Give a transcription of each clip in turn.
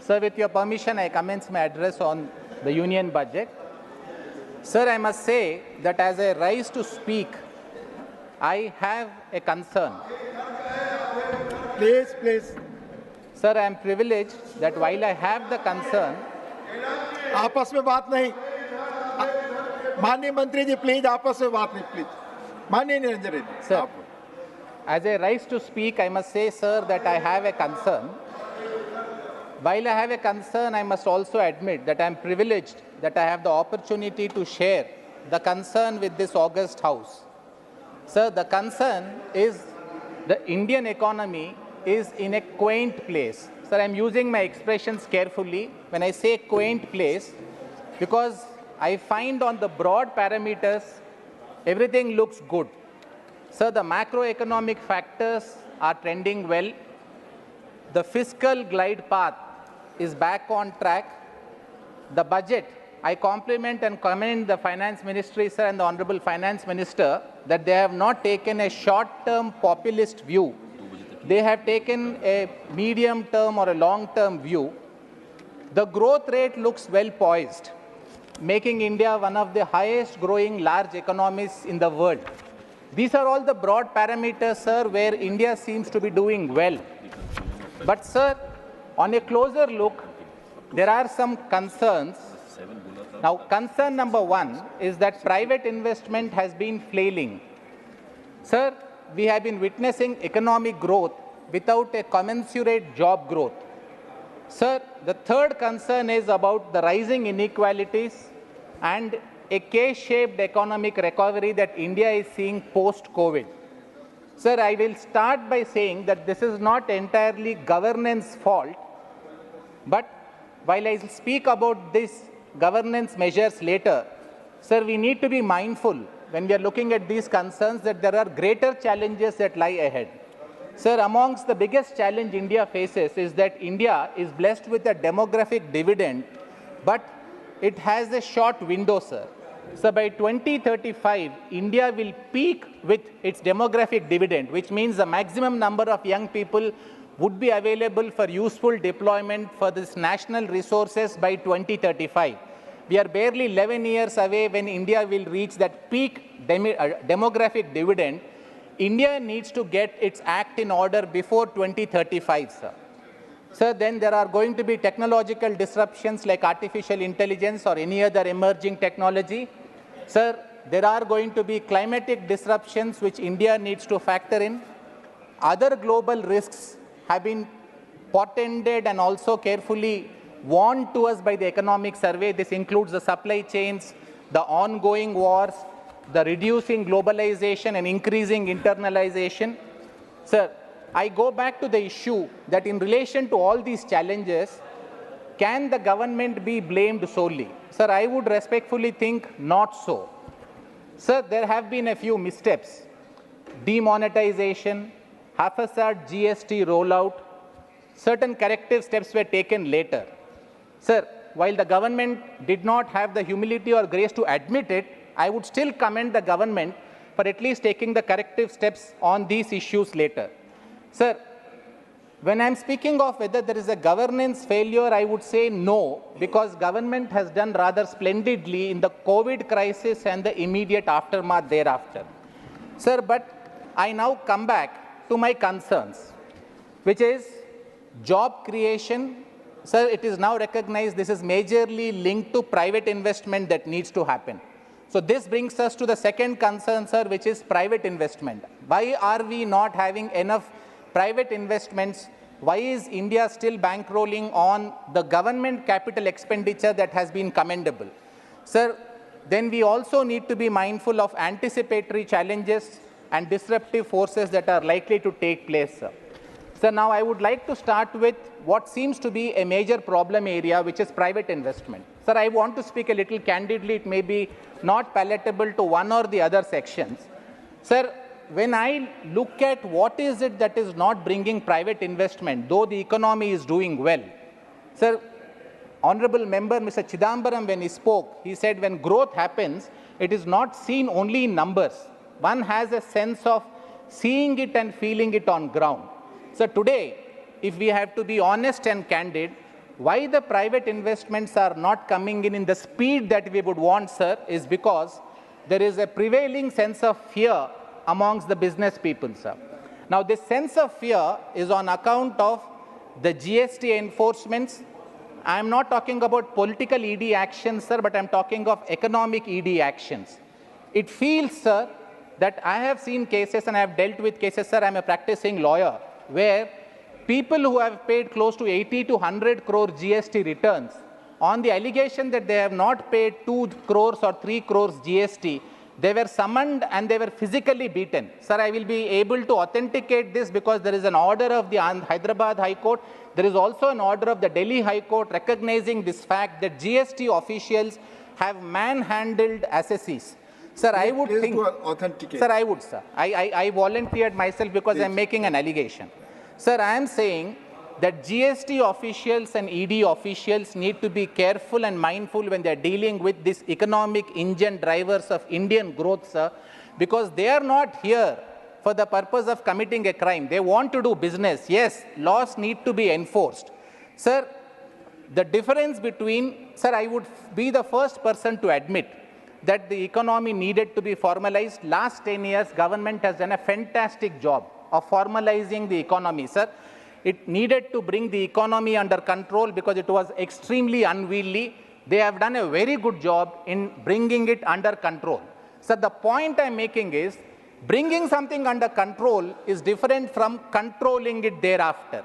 Sir, with your permission, I commence my address on the union budget. Sir, I must say that as I rise to speak, I have a concern. Please. Sir, I am privileged that while I have the concern, आपस में बात नहीं. माननीय मंत्री जी please आपस में बात नहीं प्लीज. माननीय Niranjan Reddy. Sir, as I rise to speak, I must say, sir, that I have a concern. While I have a concern, I must also admit that I am privileged that I have the opportunity to share the concern with this august house. Sir, the concern is the Indian economy is in a quaint place. Sir, I am using my expressions carefully when I say quaint place because I find on the broad parameters everything looks good. Sir, the macroeconomic factors are trending well. The fiscal glide path is back on track. The budget, I compliment and commend the Finance Ministry, sir, and the Honorable Finance Minister that they have not taken a short-term populist view. They have taken a medium-term or a long-term view. The growth rate looks well poised, making India one of the highest growing large economies in the world. These are all the broad parameters, sir, where India seems to be doing well. But, sir, on a closer look, there are some concerns. Now, concern number one is that private investment has been flailing. Sir, we have been witnessing economic growth without a commensurate job growth. Sir, the third concern is about the rising inequalities and a K-shaped economic recovery that India is seeing post-COVID. Sir, I will start by saying that this is not entirely governance fault, but while I speak about these governance measures later, sir, we need to be mindful when we are looking at these concerns that there are greater challenges that lie ahead. Sir, amongst the biggest challenge India faces is that India is blessed with a demographic dividend, but it has a short window, sir. So by 2035, India will peak with its demographic dividend, which means the maximum number of young people would be available for useful deployment for this national resources by 2035. We are barely 11 years away when India will reach that peak demographic dividend. India needs to get its act in order before 2035, sir. Sir, then there are going to be technological disruptions like artificial intelligence or any other emerging technology. Sir, there are going to be climatic disruptions which India needs to factor in. Other global risks have been portended and also carefully warned to us by the economic survey. This includes the supply chains, the ongoing wars, the reducing globalization and increasing internalization. Sir, I go back to the issue that in relation to all these challenges, can the government be blamed solely? Sir, I would respectfully think not so. Sir, there have been a few missteps. Demonetization, haphazard GST rollout, certain corrective steps were taken later. Sir, while the government did not have the humility or grace to admit it, I would still commend the government for at least taking the corrective steps on these issues later. Sir, when I'm speaking of whether there is a governance failure, I would say no, because government has done rather splendidly in the COVID crisis and the immediate aftermath thereafter. Sir, but I now come back to my concerns, which is job creation. Sir, it is now recognized this is majorly linked to private investment that needs to happen. So this brings us to the second concern, sir, which is private investment. Why are we not having enough private investments? Why is India still bankrolling on the government capital expenditure that has been commendable? Sir, then we also need to be mindful of anticipatory challenges and disruptive forces that are likely to take place, sir. So now I would like to start with what seems to be a major problem area, which is private investment. Sir, I want to speak a little candidly. It may be not palatable to one or the other sections. Sir, when I look at what is it that is not bringing private investment, though the economy is doing well. Sir, Honorable Member Mr. Chidambaram, when he spoke, he said when growth happens, it is not seen only in numbers. One has a sense of seeing it and feeling it on ground. So today, if we have to be honest and candid, Why the private investments are not coming in the speed that we would want, sir, is because there is a prevailing sense of fear amongst the business people, sir. Now, this sense of fear is on account of the GST enforcements. I am not talking about political ED actions, sir, but I am talking of economic ED actions. It feels, sir, that I have seen cases and I have dealt with cases, sir, I am a practicing lawyer, where people who have paid close to 80 to 100 crore GST returns, on the allegation that they have not paid 2 crores or 3 crores GST, they were summoned and they were physically beaten. Sir, I will be able to authenticate this because there is an order of the Hyderabad High Court. There is also an order of the Delhi High Court recognizing this fact that GST officials have manhandled assessees. Sir, I would think, sir, I would, sir. I volunteered myself because I am making an allegation. Sir, I am saying that GST officials and ED officials need to be careful and mindful when they are dealing with these economic engine drivers of Indian growth, sir, because they are not here for the purpose of committing a crime. They want to do business. Yes, laws need to be enforced. Sir, the difference between, sir, I would be the first person to admit that the economy needed to be formalized. Last 10 years, government has done a fantastic job of formalizing the economy, sir. It needed to bring the economy under control because it was extremely unwieldy. They have done a very good job in bringing it under control. So the point I'm making is, bringing something under control is different from controlling it thereafter.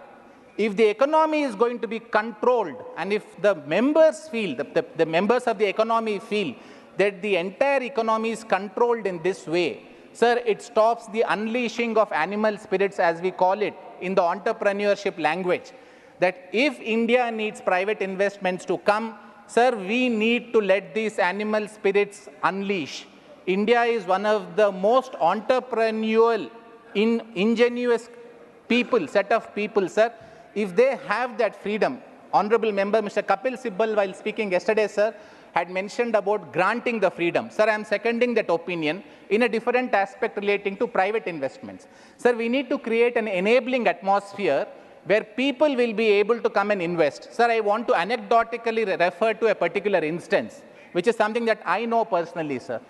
If the economy is going to be controlled, and if the members feel, the members of the economy feel that the entire economy is controlled in this way, sir, it stops the unleashing of animal spirits, as we call it in the entrepreneurship language. That if India needs private investments to come, sir, we need to let these animal spirits unleash. India is one of the most entrepreneurial, ingenuous people, set of people, sir. If they have that freedom, Honorable Member Mr. Kapil Sibal, while speaking yesterday, sir, had mentioned about granting the freedom. Sir, I am seconding that opinion in a different aspect relating to private investments. Sir, we need to create an enabling atmosphere where people will be able to come and invest. Sir, I want to anecdotically refer to a particular instance, which is something that I know personally, sir.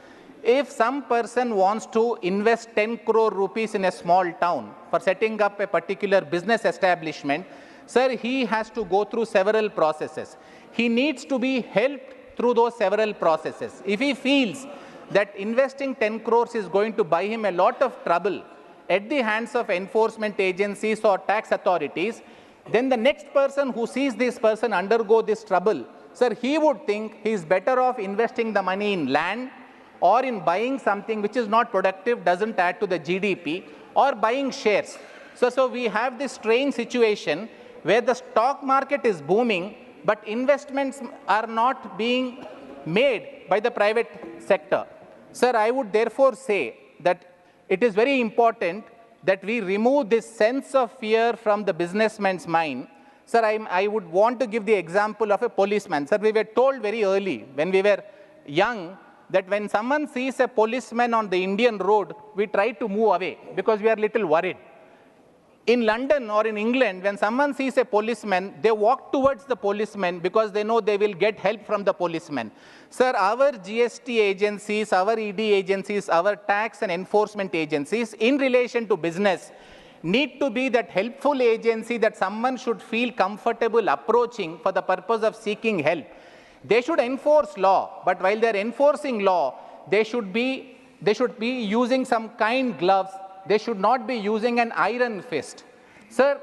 If some person wants to invest 10 crore rupees in a small town for setting up a particular business establishment, sir, he has to go through several processes. He needs to be helped through those several processes. If he feels that investing 10 crores is going to buy him a lot of trouble at the hands of enforcement agencies or tax authorities, then the next person who sees this person undergo this trouble, sir, he would think he is better off investing the money in land or in buying something which is not productive, doesn't add to the GDP, or buying shares. So we have this strange situation where the stock market is booming, but investments are not being made by the private sector. Sir, I would therefore say that it is very important that we remove this sense of fear from the businessman's mind. Sir, I would want to give the example of a policeman. Sir, we were told very early when we were young that when someone sees a policeman on the Indian road, we try to move away because we are a little worried. In London or in England, when someone sees a policeman, they walk towards the policeman because they know they will get help from the policeman. Sir, our GST agencies, our ED agencies, our tax and enforcement agencies in relation to business need to be that helpful agency that someone should feel comfortable approaching for the purpose of seeking help. They should enforce law, but while they are enforcing law, they should be using some kind gloves. They should not be using an iron fist. Sir,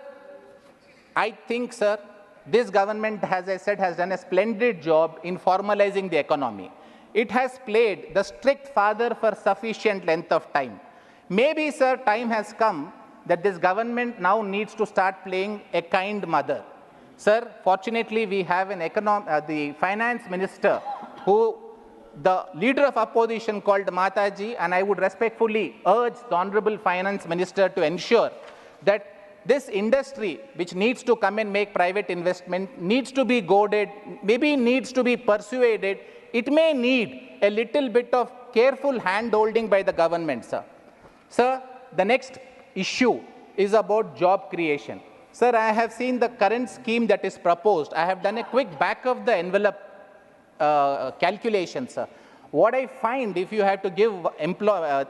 I think, sir, this government, as I said, has done a splendid job in formalizing the economy. It has played the strict father for sufficient length of time. Maybe, sir, time has come that this government now needs to start playing a kind mother. Sir, fortunately, we have the finance minister who the leader of opposition called Mataji, and I would respectfully urge the Honorable Finance Minister to ensure that this industry, which needs to come and make private investment, needs to be goaded, maybe needs to be persuaded. It may need a little bit of careful hand-holding by the government, sir. Sir, the next issue is about job creation. Sir, I have seen the current scheme that is proposed. I have done a quick back of the envelope calculation, sir. What I find, if you have to give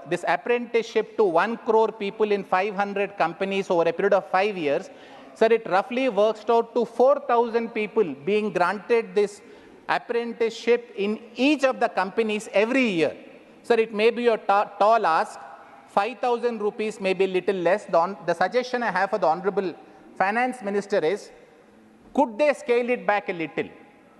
this apprenticeship to 1 crore people in 500 companies over a period of 5 years, sir, it roughly works out to 4,000 people being granted this apprenticeship in each of the companies every year. Sir, it may be a tall ask. 5,000 rupees may be a little less. The suggestion I have for the Honorable Finance Minister is, could they scale it back a little?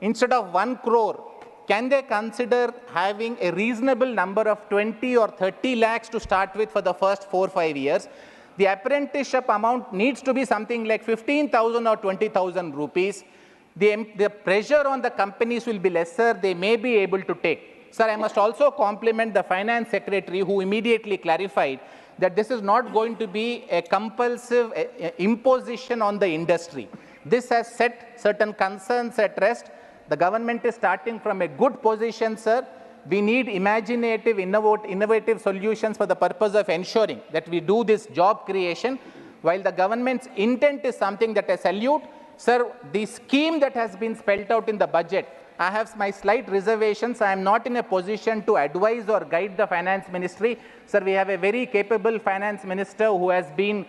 Instead of 1 crore, can they consider having a reasonable number of 20 or 30 lakhs to start with for the first 4-5 years? The apprenticeship amount needs to be something like 15,000 or 20,000 rupees. The pressure on the companies will be lesser. They may be able to take. Sir, I must also compliment the Finance Secretary who immediately clarified that this is not going to be a compulsive imposition on the industry. This has set certain concerns at rest. The government is starting from a good position, sir. We need imaginative, innovative solutions for the purpose of ensuring that we do this job creation. While the government's intent is something that I salute, sir, the scheme that has been spelled out in the budget, I have my slight reservations. I am not in a position to advise or guide the Finance Ministry. Sir, we have a very capable Finance Minister who has been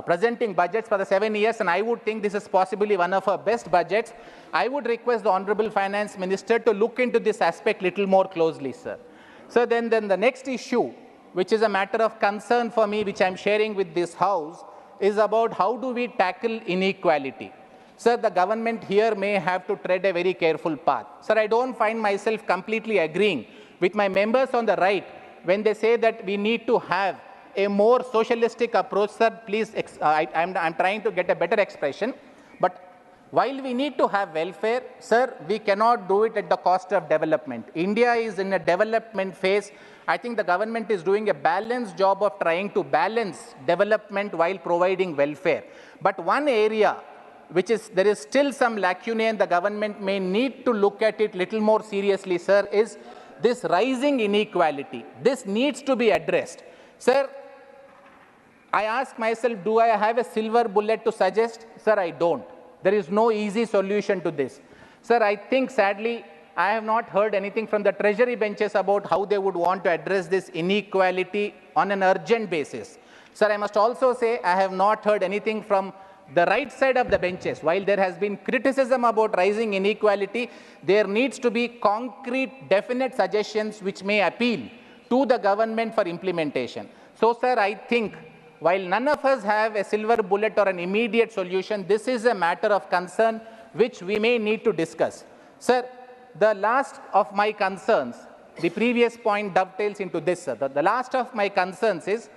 presenting budgets for the 7 years, and I would think this is possibly one of our best budgets. I would request the Honorable Finance Minister to look into this aspect little more closely, sir. So then the next issue, which is a matter of concern for me, which I am sharing with this House, is about how do we tackle inequality. Sir, the government here may have to tread a very careful path. Sir, I don't find myself completely agreeing with my members on the right when they say that we need to have a more socialistic approach. Sir, please, I'm trying to get a better expression. But while we need to have welfare, sir, we cannot do it at the cost of development. India is in a development phase. I think the government is doing a balanced job of trying to balance development while providing welfare. But one area which is, there is still some lacunae and the government may need to look at it little more seriously, sir, is this rising inequality. This needs to be addressed. Sir, I ask myself, do I have a silver bullet to suggest? Sir, I don't. There is no easy solution to this. Sir, I think sadly, I have not heard anything from the treasury benches about how they would want to address this inequality on an urgent basis. Sir, I must also say I have not heard anything from the right side of the benches. While there has been criticism about rising inequality, there needs to be concrete, definite suggestions which may appeal to the government for implementation. So, sir, I think while none of us have a silver bullet or an immediate solution, this is a matter of concern which we may need to discuss. Sir, the last of my concerns, the previous point dovetails into this, sir. The last of my concerns is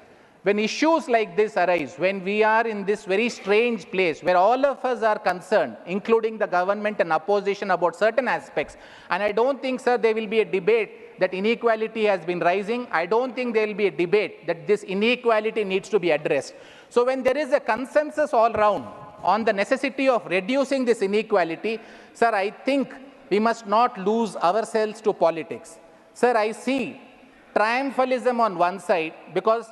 when issues like this arise, when we are in this very strange place where all of us are concerned, including the government and opposition about certain aspects, and I don't think, sir, there will be a debate that inequality has been rising. I don't think there will be a debate that this inequality needs to be addressed. So when there is a consensus all round on the necessity of reducing this inequality, sir, I think we must not lose ourselves to politics. Sir, I see triumphalism on one side because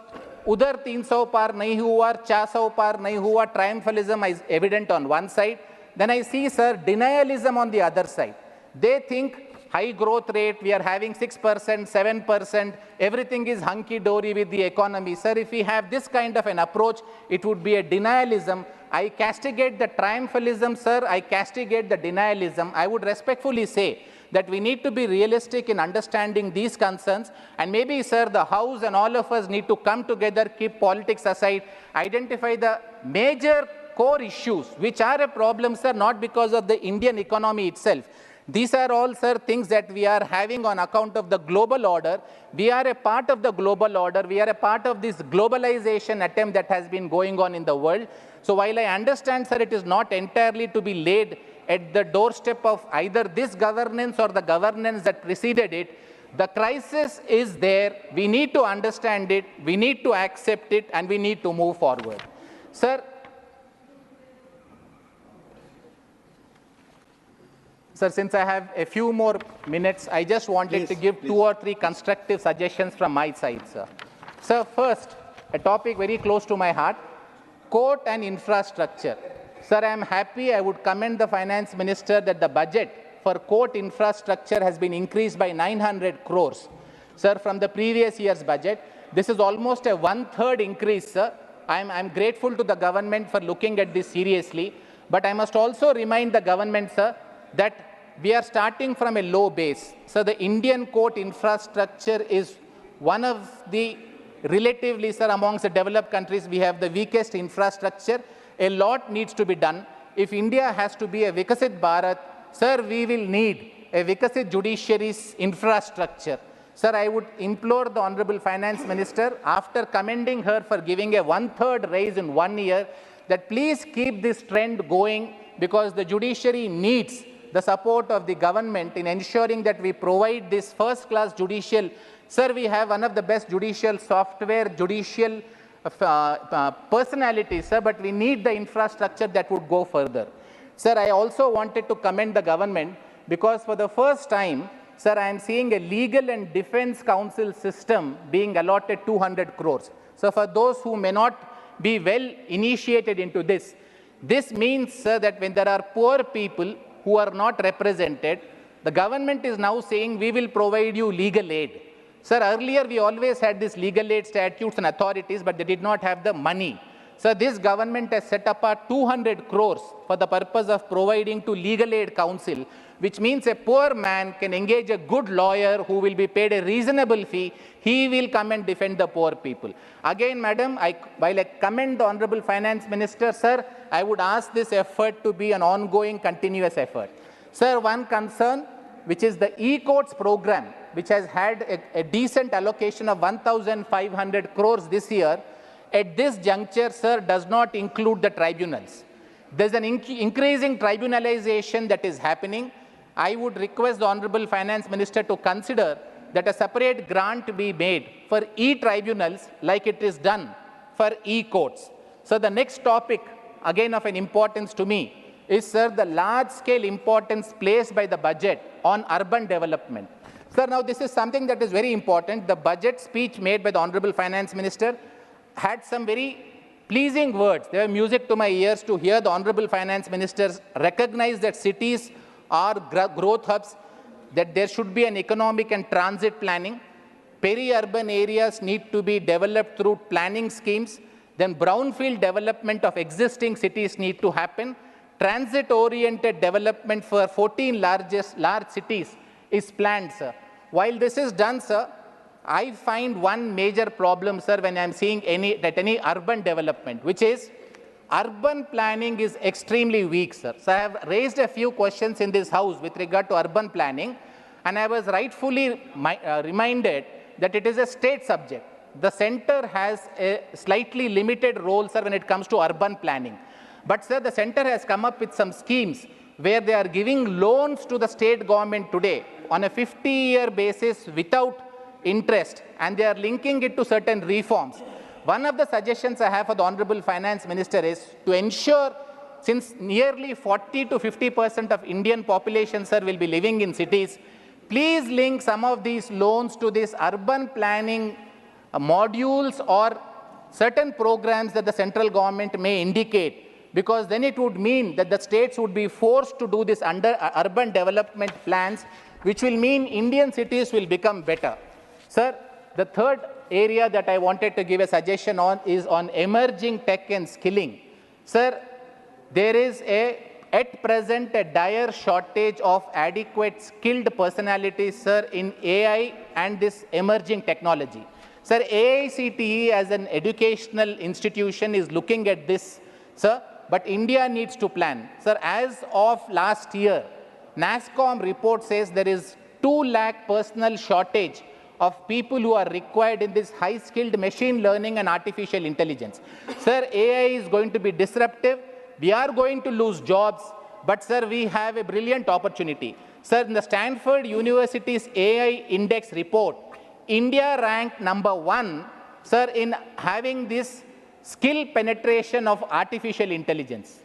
udhar 300 par nahi hua, 400 par nahi hua, triumphalism is evident on one side. Then I see, sir, denialism on the other side. They think high growth rate, we are having 6%, 7%, everything is hunky-dory with the economy. Sir, if we have this kind of an approach, it would be a denialism. I castigate the triumphalism, sir. I castigate the denialism. I would respectfully say that we need to be realistic in understanding these concerns. And maybe, sir, the House and all of us need to come together, keep politics aside, identify the major core issues, which are a problem, sir, not because of the Indian economy itself. These are all, sir, things that we are having on account of the global order. We are a part of the global order. We are a part of this globalization attempt that has been going on in the world. So while I understand, sir, it is not entirely to be laid at the doorstep of either this governance or the governance that preceded it, the crisis is there. We need to understand it. We need to accept it, and we need to move forward. Sir, since I have a few more minutes, I just wanted to give 2 or 3 constructive suggestions from my side, sir. Sir, first, a topic very close to my heart. Court and infrastructure. Sir, I am happy. I would commend the finance minister that the budget for court infrastructure has been increased by 900 crores. Sir, from the previous year's budget, this is almost a one-third increase, sir. I'm grateful to the government for looking at this seriously. But I must also remind the government, sir, that we are starting from a low base. So the Indian court infrastructure is one of the relatively, sir, amongst the developed countries, we have the weakest infrastructure. A lot needs to be done. If India has to be a Vikasit Bharat, sir, we will need a Vikasit judiciary's infrastructure. Sir, I would implore the Honorable Finance Minister, after commending her for giving a one-third raise in 1 year, that please keep this trend going, because the judiciary needs the support of the government in ensuring that we provide this first-class judicial. Sir, we have one of the best judicial software, judicial personalities, sir, but we need the infrastructure that would go further. Sir, I also wanted to commend the government because for the first time, sir, I am seeing a legal and defense council system being allotted 200 crores. So for those who may not be well initiated into this, this means, sir, that when there are poor people who are not represented, the government is now saying we will provide you legal aid. Sir, earlier we always had these legal aid statutes and authorities, but they did not have the money. So this government has set up a 200 crores for the purpose of providing to legal aid council, which means a poor man can engage a good lawyer who will be paid a reasonable fee. He will come and defend the poor people. Again, madam, while I commend the Honorable Finance Minister, sir, I would ask this effort to be an ongoing, continuous effort. Sir, one concern, which is the e-courts program, which has had a decent allocation of 1,500 crores this year, at this juncture, sir, does not include the tribunals. There's an increasing tribunalization that is happening. I would request the Honorable Finance Minister to consider that a separate grant be made for e-tribunals like it is done for e-courts. So the next topic, again of an importance to me, is, sir, the large-scale importance placed by the budget on urban development. Sir, now this is something that is very important. The budget speech made by the Honorable Finance Minister had some very pleasing words. They were music to my ears to hear the Honorable Finance Minister recognize that cities are growth hubs, that there should be an economic and transit planning. Peri-urban areas need to be developed through planning schemes. Then brownfield development of existing cities need to happen. Transit-oriented development for 14 large cities is planned, sir. While this is done, sir, I find one major problem, sir, when I am seeing any urban development, which is urban planning is extremely weak, sir. So I have raised a few questions in this house with regard to urban planning, and I was rightfully reminded that it is a state subject. The center has a slightly limited role, sir, when it comes to urban planning. But, sir, the center has come up with some schemes where they are giving loans to the state government today on a 50-year basis without interest, and they are linking it to certain reforms. One of the suggestions I have for the Honorable Finance Minister is to ensure, since nearly 40 to 50% of Indian population, sir, will be living in cities, please link some of these loans to these urban planning modules or certain programs that the central government may indicate, because then it would mean that the states would be forced to do this under urban development plans, which will mean Indian cities will become better. Sir, the third area that I wanted to give a suggestion on is on emerging tech and skilling. Sir, there is at present a dire shortage of adequate skilled personalities, sir, in AI and this emerging technology. Sir, AICTE as an educational institution is looking at this, sir, but India needs to plan. Sir, as of last year, NASSCOM report says there is 2 lakh personal shortage of people who are required in this high-skilled machine learning and artificial intelligence. Sir, AI is going to be disruptive. We are going to lose jobs, but, sir, we have a brilliant opportunity. Sir, in the Stanford University's AI Index report, India ranked #1, sir, in having this skill penetration of artificial intelligence.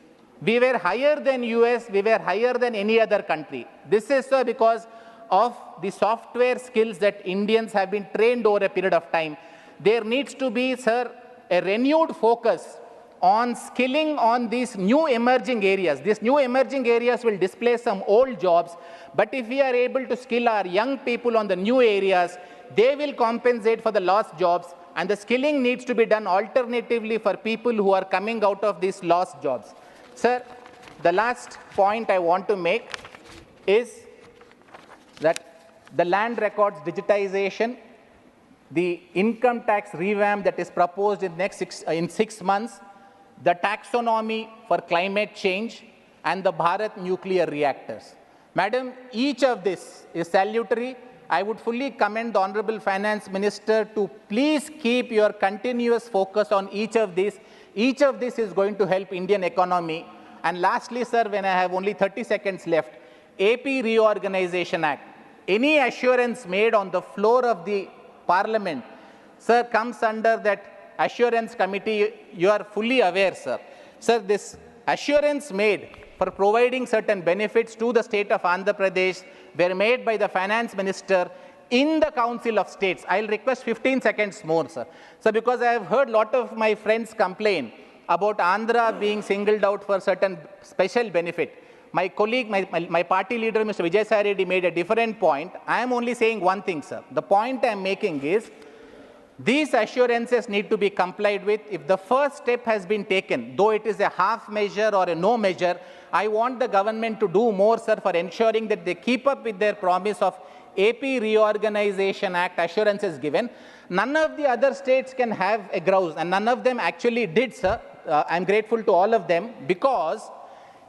We were higher than US, we were higher than any other country. This is, sir, because of the software skills that Indians have been trained over a period of time. There needs to be, sir, a renewed focus on skilling on these new emerging areas. These new emerging areas will displace some old jobs, but if we are able to skill our young people on the new areas, they will compensate for the lost jobs, and the skilling needs to be done alternatively for people who are coming out of these lost jobs. Sir, the last point I want to make is that the land records digitization, the income tax revamp that is proposed in 6 months, the taxonomy for climate change, and the Bharat nuclear reactors. Madam, each of this is salutary. I would fully commend the Honorable Finance Minister to please keep your continuous focus on each of these. Each of this is going to help Indian economy. And lastly, sir, when I have only 30 seconds left, AP Reorganization Act, any assurance made on the floor of the Parliament, sir, comes under that assurance committee. You are fully aware, sir. Sir, this assurance made for providing certain benefits to the state of Andhra Pradesh were made by the finance minister in the Council of States. I'll request 15 seconds more, sir. So because I have heard a lot of my friends complain about Andhra being singled out for certain special benefit. My colleague, my party leader, Mr. Vijay Sai Reddy, made a different point. I am only saying one thing, sir. The point I am making is, these assurances need to be complied with. If the first step has been taken, though it is a half measure or a no measure, I want the government to do more, sir, for ensuring that they keep up with their promise of AP Reorganization Act assurances given. None of the other states can have a grouse, and none of them actually did, sir. I'm grateful to all of them, because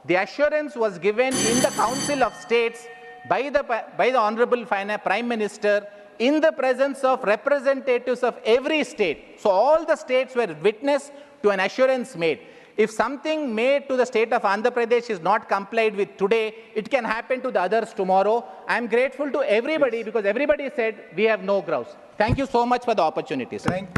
the assurance was given in the Council of States by the Honorable Prime Minister in the presence of representatives of every state. So all the states were witness to an assurance made. If something made to the state of Andhra Pradesh is not complied with today, it can happen to the others tomorrow. I am grateful to everybody, because everybody said we have no grouse. Thank you so much for the opportunity, sir. Thank you.